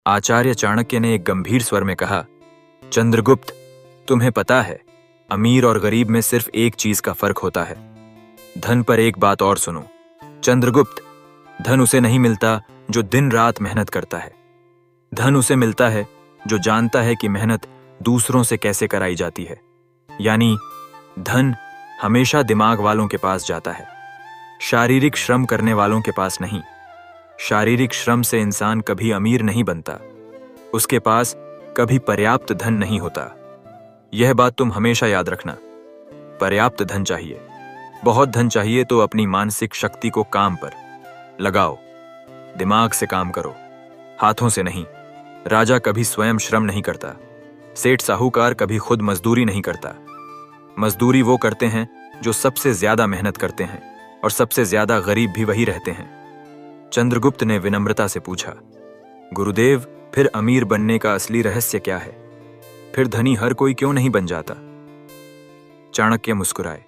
आचार्य चाणक्य ने एक गंभीर स्वर में कहा, चंद्रगुप्त, तुम्हें पता है, अमीर और गरीब में सिर्फ एक चीज का फर्क होता है, धन। पर एक बात और सुनो चंद्रगुप्त, धन उसे नहीं मिलता जो दिन रात मेहनत करता है। धन उसे मिलता है जो जानता है कि मेहनत दूसरों से कैसे कराई जाती है। यानी धन हमेशा दिमाग वालों के पास जाता है, शारीरिक श्रम करने वालों के पास नहीं। शारीरिक श्रम से इंसान कभी अमीर नहीं बनता, उसके पास कभी पर्याप्त धन नहीं होता। यह बात तुम हमेशा याद रखना। पर्याप्त धन चाहिए, बहुत धन चाहिए तो अपनी मानसिक शक्ति को काम पर लगाओ, दिमाग से काम करो, हाथों से नहीं। राजा कभी स्वयं श्रम नहीं करता, सेठ साहूकार कभी खुद मजदूरी नहीं करता। मजदूरी वो करते हैं जो सबसे ज्यादा मेहनत करते हैं, और सबसे ज्यादा गरीब भी वही रहते हैं। चंद्रगुप्त ने विनम्रता से पूछा, गुरुदेव, फिर अमीर बनने का असली रहस्य क्या है? फिर धनी हर कोई क्यों नहीं बन जाता? चाणक्य मुस्कुराए,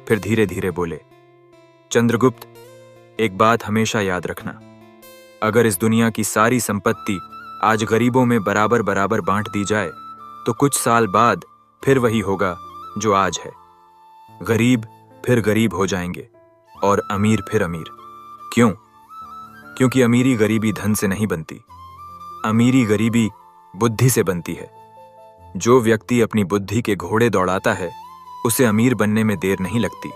फिर धीरे धीरे बोले, चंद्रगुप्त, एक बात हमेशा याद रखना, अगर इस दुनिया की सारी संपत्ति आज गरीबों में बराबर बराबर बांट दी जाए तो कुछ साल बाद फिर वही होगा जो आज है। गरीब फिर गरीब हो जाएंगे और अमीर फिर अमीर। क्यों? क्योंकि अमीरी गरीबी धन से नहीं बनती, अमीरी गरीबी बुद्धि से बनती है। जो व्यक्ति अपनी बुद्धि के घोड़े दौड़ाता है उसे अमीर बनने में देर नहीं लगती।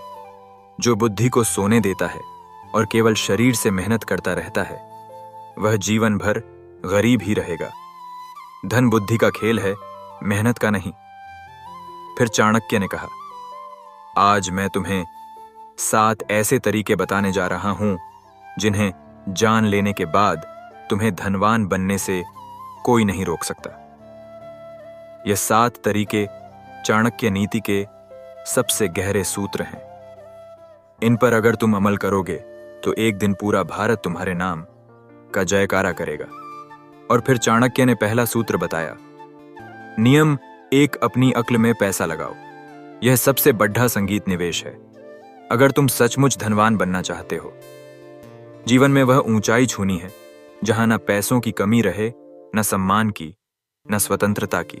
जो बुद्धि को सोने देता है और केवल शरीर से मेहनत करता रहता है वह जीवन भर गरीब ही रहेगा। धन बुद्धि का खेल है, मेहनत का नहीं। फिर चाणक्य ने कहा, आज मैं तुम्हें 7 ऐसे तरीके बताने जा रहा हूं जिन्हें जान लेने के बाद तुम्हें धनवान बनने से कोई नहीं रोक सकता। ये 7 तरीके चाणक्य नीति के सबसे गहरे सूत्र हैं। इन पर अगर तुम अमल करोगे तो एक दिन पूरा भारत तुम्हारे नाम का जयकारा करेगा। और फिर चाणक्य ने पहला सूत्र बताया, नियम 1, अपनी अक्ल में पैसा लगाओ। यह सबसे बढ़ा संगीत निवेश है। अगर तुम सचमुच धनवान बनना चाहते हो, जीवन में वह ऊंचाई छूनी है जहां न पैसों की कमी रहे, न सम्मान की, न स्वतंत्रता की,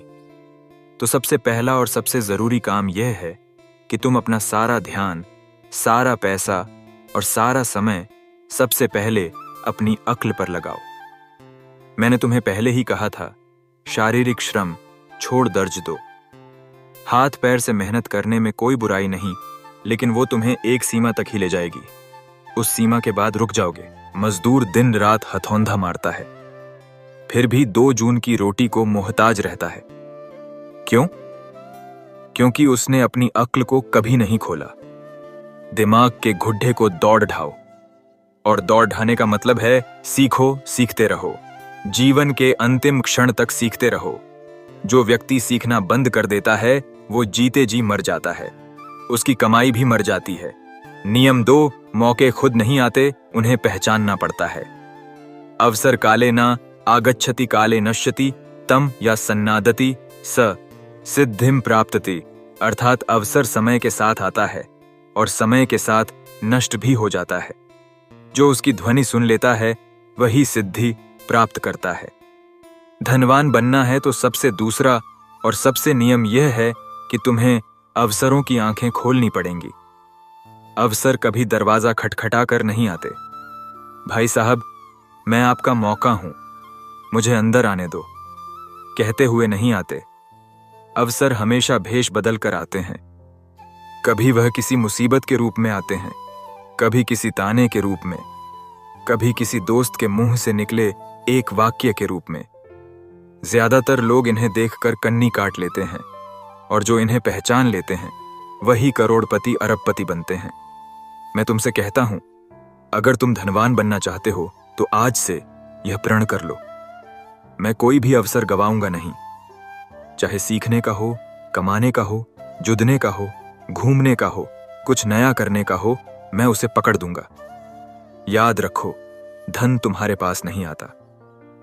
तो सबसे पहला और सबसे जरूरी काम यह है कि तुम अपना सारा ध्यान, सारा पैसा और सारा समय सबसे पहले अपनी अक्ल पर लगाओ। मैंने तुम्हें पहले ही कहा था, शारीरिक श्रम छोड़ दर्ज दो। हाथ पैर से मेहनत करने में कोई बुराई नहीं, लेकिन वो तुम्हें एक सीमा तक ही ले जाएगी। उस सीमा के बाद रुक जाओगे। मजदूर दिन रात हथौंधा मारता है, फिर भी 2 जून की रोटी को मोहताज रहता है। क्यों? क्योंकि उसने अपनी अक्ल को कभी नहीं खोला। दिमाग के गुड्ढे को दौड़ ढाओ, और दौड़ ढाने का मतलब है सीखो, सीखते रहो, जीवन के अंतिम क्षण तक सीखते रहो। जो व्यक्ति सीखना बंद कर देता है वो जीते जी मर जाता है, उसकी कमाई भी मर जाती है। नियम 2, मौके खुद नहीं आते, उन्हें पहचानना पड़ता है। अवसर काले न आगच्छति काले नश्यति तम या सन्नादति स सिद्धिम प्राप्तति। अर्थात अवसर समय के साथ आता है और समय के साथ नष्ट भी हो जाता है। जो उसकी ध्वनि सुन लेता है वही सिद्धि प्राप्त करता है। धनवान बनना है तो सबसे दूसरा और सबसे नियम यह है कि तुम्हें अवसरों की आंखें खोलनी पड़ेंगी। अवसर कभी दरवाजा खटखटा कर नहीं आते। भाई साहब, मैं आपका मौका हूं, मुझे अंदर आने दो, कहते हुए नहीं आते। अवसर हमेशा भेष बदल कर आते हैं। कभी वह किसी मुसीबत के रूप में आते हैं, कभी किसी ताने के रूप में, कभी किसी दोस्त के मुंह से निकले एक वाक्य के रूप में। ज्यादातर लोग इन्हें देखकर कन्नी काट लेते हैं, और जो इन्हें पहचान लेते हैं वही करोड़पति अरबपति बनते हैं। मैं तुमसे कहता हूं, अगर तुम धनवान बनना चाहते हो तो आज से यह प्रण कर लो, मैं कोई भी अवसर गवाऊंगा नहीं। चाहे सीखने का हो, कमाने का हो, जुदने का हो, घूमने का हो, कुछ नया करने का हो, मैं उसे पकड़ दूंगा। याद रखो, धन तुम्हारे पास नहीं आता,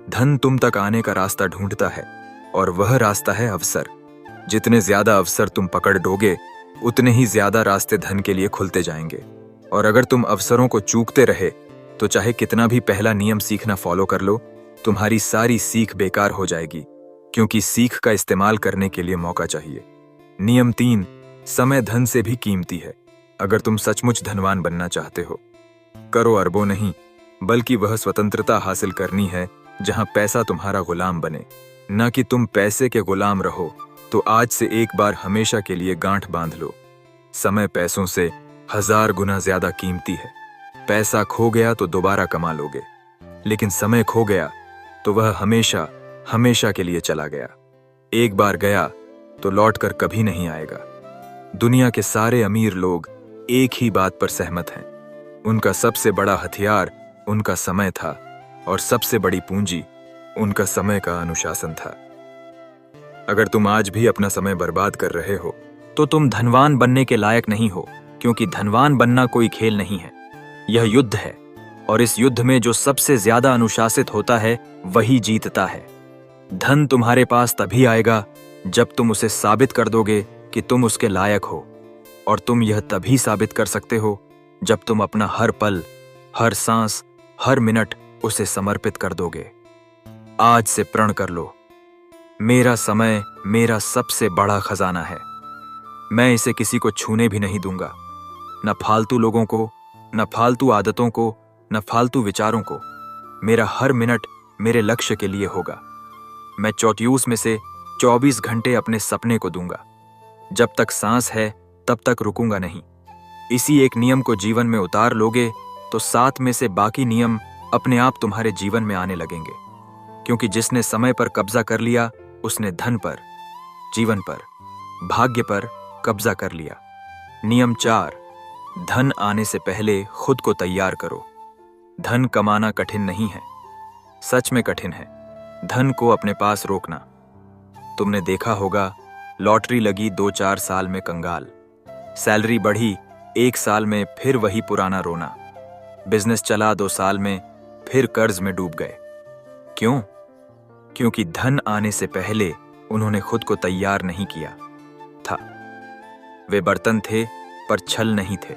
धन तुम तक आने का रास्ता ढूंढता है, और वह रास्ता है अवसर। जितने ज्यादा अवसर तुम पकड़ डोगे उतने ही ज्यादा रास्ते धन के लिए खुलते जाएंगे। और अगर तुम अवसरों को चूकते रहे तो चाहे कितना भी पहला नियम सीखना फॉलो कर लो, तुम्हारी सारी सीख बेकार हो जाएगी, क्योंकि सीख का इस्तेमाल करने के लिए मौका चाहिए। नियम 3, समय धन से भी कीमती है। अगर तुम सचमुच धनवान बनना चाहते हो, करो अरबों नहीं, बल्कि वह स्वतंत्रता हासिल करनी है जहां पैसा तुम्हारा गुलाम बने, न कि तुम पैसे के गुलाम रहो। तो आज से एक बार हमेशा के लिए गांठ बांध लो, समय पैसों से 1000 गुना ज्यादा कीमती है। पैसा खो गया तो दोबारा कमा लोगे, लेकिन समय खो गया तो वह हमेशा हमेशा के लिए चला गया। एक बार गया तो लौटकर कभी नहीं आएगा। दुनिया के सारे अमीर लोग एक ही बात पर सहमत हैं, उनका सबसे बड़ा हथियार उनका समय था और सबसे बड़ी पूंजी उनका समय का अनुशासन था। अगर तुम आज भी अपना समय बर्बाद कर रहे हो तो तुम धनवान बनने के लायक नहीं हो, क्योंकि धनवान बनना कोई खेल नहीं है, यह युद्ध है। और इस युद्ध में जो सबसे ज्यादा अनुशासित होता है वही जीतता है। धन तुम्हारे पास तभी आएगा जब तुम उसे साबित कर दोगे कि तुम उसके लायक हो, और तुम यह तभी साबित कर सकते हो जब तुम अपना हर पल, हर सांस, हर मिनट उसे समर्पित कर दोगे। आज से प्रण कर लो, मेरा समय मेरा सबसे बड़ा खजाना है, मैं इसे किसी को छूने भी नहीं दूंगा, न फालतू लोगों को, न फालतू आदतों को, न फालतू विचारों को। मेरा हर मिनट मेरे लक्ष्य के लिए होगा। मैं 34 में से 24 घंटे अपने सपने को दूंगा। जब तक सांस है तब तक रुकूंगा नहीं। इसी एक नियम को जीवन में उतार लोगे तो 7 में से बाकी नियम अपने आप तुम्हारे जीवन में आने लगेंगे, क्योंकि जिसने समय पर कब्जा कर लिया उसने धन पर, जीवन पर, भाग्य पर कब्जा कर लिया। नियम 4, धन आने से पहले खुद को तैयार करो। धन कमाना कठिन नहीं है, सच में कठिन है धन को अपने पास रोकना। तुमने देखा होगा, लॉटरी लगी 2-4 साल में कंगाल, सैलरी बढ़ी 1 साल में फिर वही पुराना रोना, बिजनेस चला 2 साल में फिर कर्ज में डूब गए। क्यों? क्योंकि धन आने से पहले उन्होंने खुद को तैयार नहीं किया था। वे बर्तन थे पर छल नहीं थे।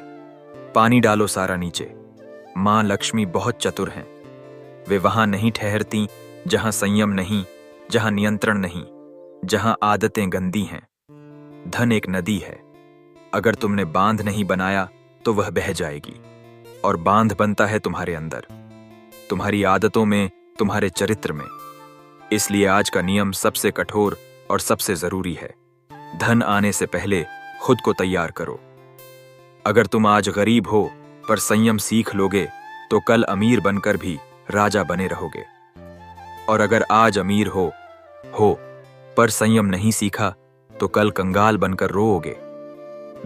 पानी डालो सारा नीचे। मां लक्ष्मी बहुत चतुर हैं। वे वहां नहीं ठहरती जहां संयम नहीं, जहां नियंत्रण नहीं, जहां आदतें गंदी हैं। धन एक नदी है, अगर तुमने बांध नहीं बनाया तो वह बह जाएगी, और बांध बनता है तुम्हारे अंदर, तुम्हारी आदतों में, तुम्हारे चरित्र में। इसलिए आज का नियम सबसे कठोर और सबसे जरूरी है। धन आने से पहले खुद को तैयार करो। अगर तुम आज गरीब हो पर संयम सीख लोगे तो कल अमीर बनकर भी राजा बने रहोगे, और अगर आज अमीर हो पर संयम नहीं सीखा तो कल कंगाल बनकर रोओगे।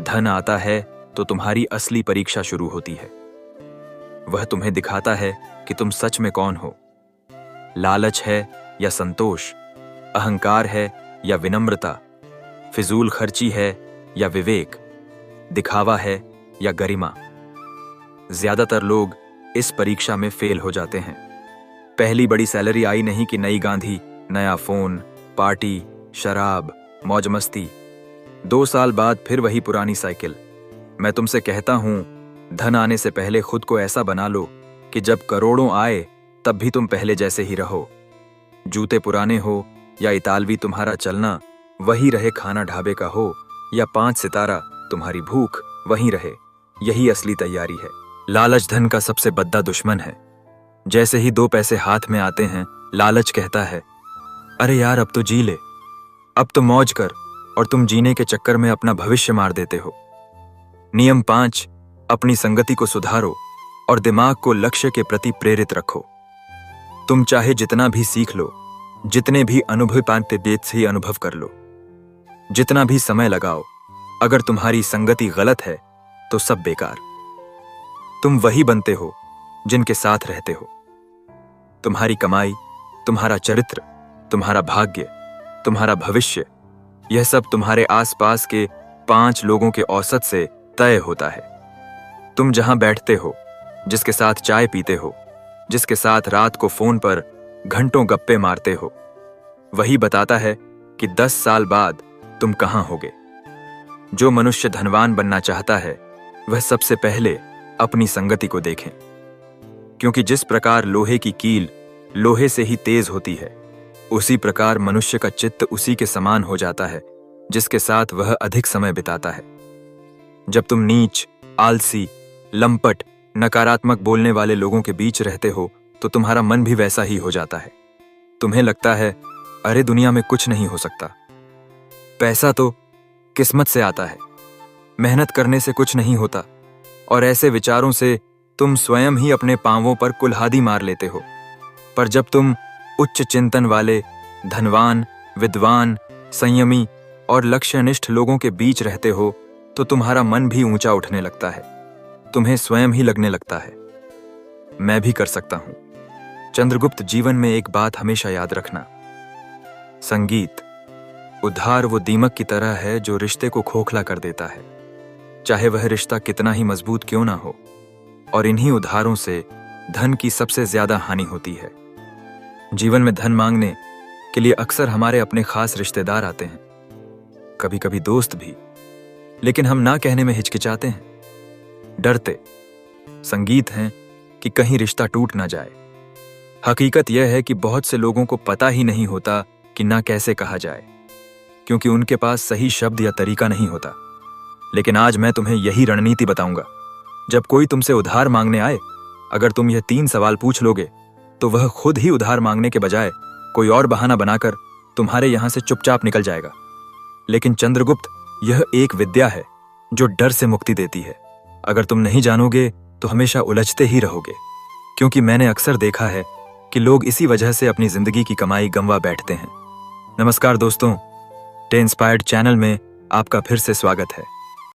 धन आता है तो तुम्हारी असली परीक्षा शुरू होती है। वह तुम्हें दिखाता है कि तुम सच में कौन हो। लालच है या संतोष, अहंकार है या विनम्रता, फिजूल खर्ची है या विवेक, दिखावा है या गरिमा। ज्यादातर लोग इस परीक्षा में फेल हो जाते हैं। पहली बड़ी सैलरी आई नहीं कि नई गांधी, नया फोन, पार्टी, शराब, मौज मस्ती। 2 साल बाद फिर वही पुरानी साइकिल। मैं तुमसे कहता हूं, धन आने से पहले खुद को ऐसा बना लो कि जब करोड़ों आए तब भी तुम पहले जैसे ही रहो। जूते पुराने हो या इतालवी तुम्हारा चलना वही रहे, खाना ढाबे का हो या 5 सितारा, तुम्हारी भूख वही रहे। यही असली तैयारी है। लालच धन का सबसे बद्दा दुश्मन है। जैसे ही 2 पैसे हाथ में आते हैं, लालच कहता है, अरे यार अब तो जी ले, अब तो मौज कर, और तुम जीने के चक्कर में अपना भविष्य मार देते हो। नियम 5, अपनी संगति को सुधारो और दिमाग को लक्ष्य के प्रति प्रेरित रखो। तुम चाहे जितना भी सीख लो, जितने भी अनुभव पाते देत से अनुभव कर लो, जितना भी समय लगाओ, अगर तुम्हारी संगति गलत है तो सब बेकार। तुम वही बनते हो जिनके साथ रहते हो। तुम्हारी कमाई, तुम्हारा चरित्र, तुम्हारा भाग्य, तुम्हारा भविष्य, यह सब तुम्हारे आसपास के 5 लोगों के औसत से तय होता है। तुम जहां बैठते हो, जिसके साथ चाय पीते हो, जिसके साथ रात को फोन पर घंटों गप्पे मारते हो, वही बताता है कि 10 साल बाद तुम कहां होगे। जो मनुष्य धनवान बनना चाहता है वह सबसे पहले अपनी संगति को देखें, क्योंकि जिस प्रकार लोहे की कील लोहे से ही तेज होती है, उसी प्रकार मनुष्य का चित्त उसी के समान हो जाता है जिसके साथ वह अधिक समय बिताता है। जब तुम नीच, आलसी, लंपट, नकारात्मक बोलने वाले लोगों के बीच रहते हो तो तुम्हारा मन भी वैसा ही हो जाता है। तुम्हें लगता है, अरे दुनिया में कुछ नहीं हो सकता, पैसा तो किस्मत से आता है, मेहनत करने से कुछ नहीं होता, और ऐसे विचारों से तुम स्वयं ही अपने पांवों पर कुल्हाड़ी मार लेते हो। पर जब तुम उच्च चिंतन वाले, धनवान, विद्वान, संयमी और लक्ष्यनिष्ठ लोगों के बीच रहते हो तो तुम्हारा मन भी ऊंचा उठने लगता है। तुम्हें स्वयं ही लगने लगता है, मैं भी कर सकता हूं। चंद्रगुप्त, जीवन में एक बात हमेशा याद रखना, संगीत उधार वो दीमक की तरह है जो रिश्ते को खोखला कर देता है, चाहे वह रिश्ता कितना ही मजबूत क्यों ना हो। और इन्हीं उधारों से धन की सबसे ज्यादा हानि होती है। जीवन में धन मांगने के लिए अक्सर हमारे अपने खास रिश्तेदार आते हैं, कभी कभी दोस्त भी, लेकिन हम ना कहने में हिचकिचाते हैं, डरते। संगीत है कि कहीं रिश्ता टूट ना जाए। हकीकत यह है कि बहुत से लोगों को पता ही नहीं होता कि ना कैसे कहा जाए, क्योंकि उनके पास सही शब्द या तरीका नहीं होता। लेकिन आज मैं तुम्हें यही रणनीति बताऊंगा। जब कोई तुमसे उधार मांगने आए, अगर तुम यह 3 सवाल पूछ लोगे तो वह खुद ही उधार मांगने के बजाय कोई और बहाना बनाकर तुम्हारे यहां से चुपचाप निकल जाएगा। लेकिन चंद्रगुप्त, यह एक विद्या है जो डर से मुक्ति देती है। अगर तुम नहीं जानोगे तो हमेशा उलझते ही रहोगे, क्योंकि मैंने अक्सर देखा है कि लोग इसी वजह से अपनी जिंदगी की कमाई गंवा बैठते हैं। नमस्कार दोस्तों, डे इंस्पायर्ड चैनल में आपका फिर से स्वागत है।